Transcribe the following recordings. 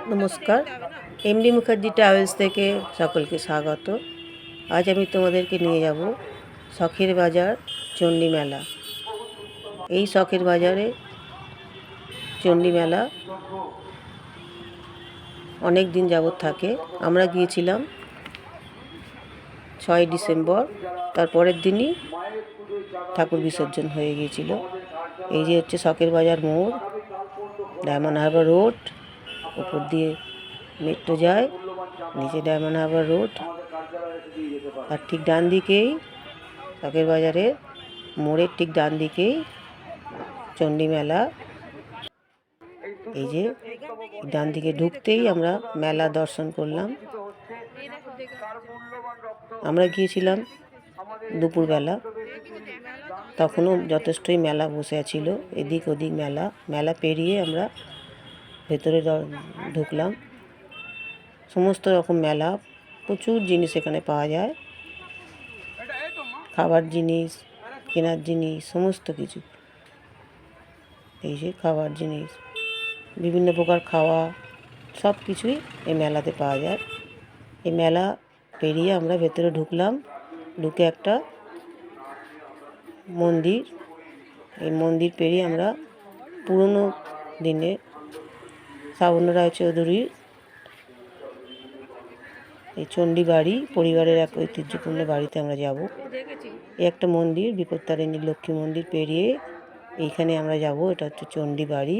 নমস্কার, MD Mukherjee travels থেকে সকলকে স্বাগত। আজ আমি তোমাদেরকে নিয়ে যাব শখের বাজার চণ্ডী মেলা। এই শখের বাজারে চণ্ডী মেলা অনেক দিন যাবৎ থাকে। আমরা গিয়েছিলাম 6ই ডিসেম্বর, তার পরের দিনই ঠাকুর বিসর্জন হয়ে গিয়েছিল। এই যে হচ্ছে শখের বাজার মোড়, ডায়মন্ড হারবার রোড, উপর দিয়ে মেট্রো যায়, নিচে ডায়মন্ড হারবার রোড, আর ঠিক ডান দিকেই শখের বাজারের মোড়ের ঠিক ডান দিকেই চণ্ডী মেলা। এই যে ডান দিকে ঢুকতেই আমরা মেলা দর্শন করলাম। আমরা গিয়েছিলাম দুপুরবেলা, তখনও যথেষ্টই মেলা বসে ছিল, এদিক ওদিক মেলা পেরিয়ে আমরা ভেতরে ঢুকলাম। সমস্ত রকম মেলা, প্রচুর জিনিস এখানে পাওয়া যায়, খাবার জিনিস, কেনার জিনিস, সমস্ত কিছু। এই যে খাবার জিনিস, বিভিন্ন প্রকার খাওয়া, সব কিছুই এই মেলাতে পাওয়া যায়। এই মেলা পেরিয়ে আমরা ভেতরে ঢুকলাম, ঢুকে একটা মন্দির, এই মন্দির পেরিয়ে আমরা পুরনো দিনে শ্রাবণ রায়চৌধুরীর এই চণ্ডী বাড়ি পরিবারের এক ঐতিহ্যপূর্ণ বাড়িতে আমরা যাব। এই একটা মন্দির, বিপত্তারিণী লক্ষ্মী মন্দির পেরিয়ে এইখানে আমরা যাব। এটা হচ্ছে চণ্ডী বাড়ি,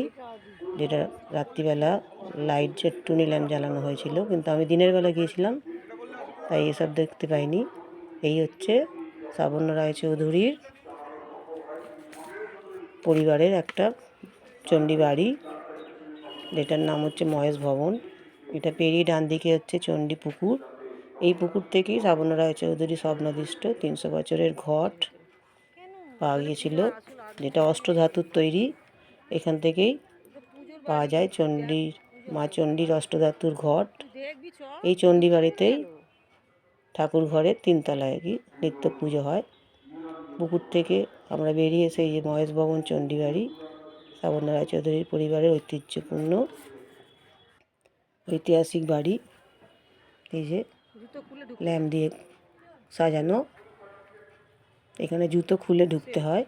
যেটা রাত্রিবেলা লাইট টুনি ল্যাম্প জ্বালানো হয়েছিল, কিন্তু আমি দিনের বেলা গিয়েছিলাম তাই এসব দেখতে পাইনি। এই হচ্ছে শ্রাবণ রায়চৌধুরীর পরিবারের একটা চণ্ডী বাড়ি, যেটার নাম হচ্ছে মহেশ ভবন। এটা পেরিয়ে ডান দিকে হচ্ছে চণ্ডী পুকুর। এই পুকুর থেকেই শ্রাবণ রায়চৌধুরী স্বপ্নাদিষ্ট 300 বছরের ঘট পাওয়া গিয়েছিল, যেটা অষ্টধাতুর তৈরি। এখান থেকেই পাওয়া যায় মা চণ্ডীর অষ্টধাতুর ঘট। এই চণ্ডী বাড়িতেই ঠাকুর ঘরের 3 তলায় নিত্য পুজো হয়। পুকুর থেকে আমরা বেরিয়ে এসে এই যে মহেশ ভবন চণ্ডী বাড়ি, শ্রাবণ রায়চৌধুরীর পরিবারের ঐতিহ্যপূর্ণ ঐতিহাসিক বাড়ি। এই যে ল্যাম্প দিয়ে সাজানো, এখানে জুতো খুলে ঢুকতে হয়।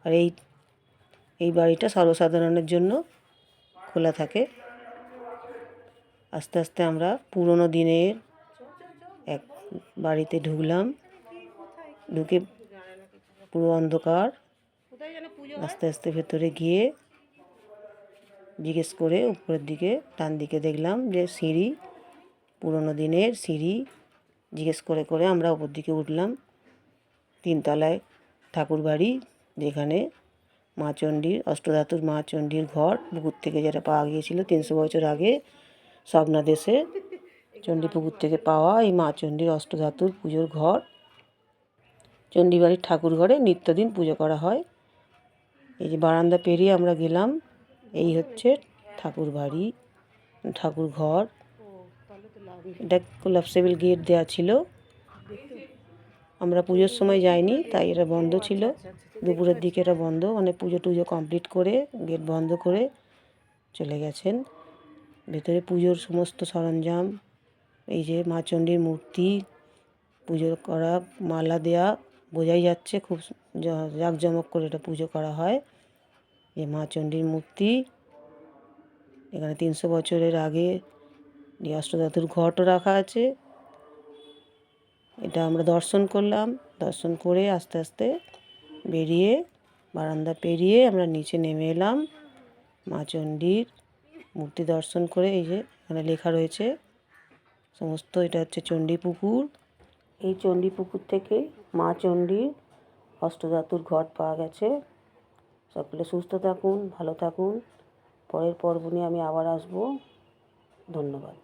আর এই বাড়িটা সর্বসাধারণের জন্য খোলা থাকে। আস্তে আস্তে আমরা পুরনো দিনের এক বাড়িতে ঢুকলাম, ঢুকে পুরো অন্ধকার। আস্তে আস্তে ভেতরে গিয়ে জিজ্ঞেস করে উপরের দিকে ডান দিকে দেখলাম যে সিঁড়ি, পুরনো দিনের সিঁড়ি। জিজ্ঞেস করে করে আমরা উপর দিকে উঠলাম। 3 তলায় ঠাকুর বাড়ি, যেখানে মা চণ্ডীর অষ্টধাতুর মা চণ্ডীর ঘর পুকুর থেকে যেটা পাওয়া গিয়েছিল 300 বছর আগে স্বপ্নাদেশে চণ্ডী পুকুর থেকে পাওয়া এই মা চণ্ডীর অষ্টধাতুর পুজোর ঘর। চণ্ডী বাড়ির ঠাকুর ঘরে নিত্যদিন পুজো করা হয়। এই যে বারান্দা পেরিয়ে আমরা গেলাম, এই হচ্ছে ঠাকুর বাড়ি, ঠাকুর ঘর। এটা কোলাপসেবল গেট দেওয়া ছিল, আমরা পুজোর সময় যাইনি তাই এটা বন্ধ ছিল। দুপুরের দিকে এটা বন্ধ, মানে পুজো টুজো কমপ্লিট করে গেট বন্ধ করে চলে গেছেন। ভেতরে পুজোর সমস্ত সরঞ্জাম, এই যে মা চণ্ডীর মূর্তি, পুজো করা, মালা দেয়া, বোঝাই যাচ্ছে খুব জাঁকজমক করে এটা পুজো করা হয়। এই মা চণ্ডীর মূর্তি, এখানে 300 বছরের আগে অষ্টধাতুর ঘটও রাখা আছে। এটা আমরা দর্শন করলাম, দর্শন করে আস্তে আস্তে বেরিয়ে বারান্দা পেরিয়ে আমরা নিচে নেমে এলাম। মা চণ্ডীর মূর্তি দর্শন করে এই যে এখানে লেখা রয়েছে সমস্ত। এটা হচ্ছে চণ্ডী পুকুর। এই চণ্ডী পুকুর থেকে মা চণ্ডীর অষ্টধাতুর ঘট পাওয়া গেছে। সকলে সুস্থ থাকুন, ভালো থাকুন। পরের পর্ব নিয়ে আমি আবার আসবো। ধন্যবাদ।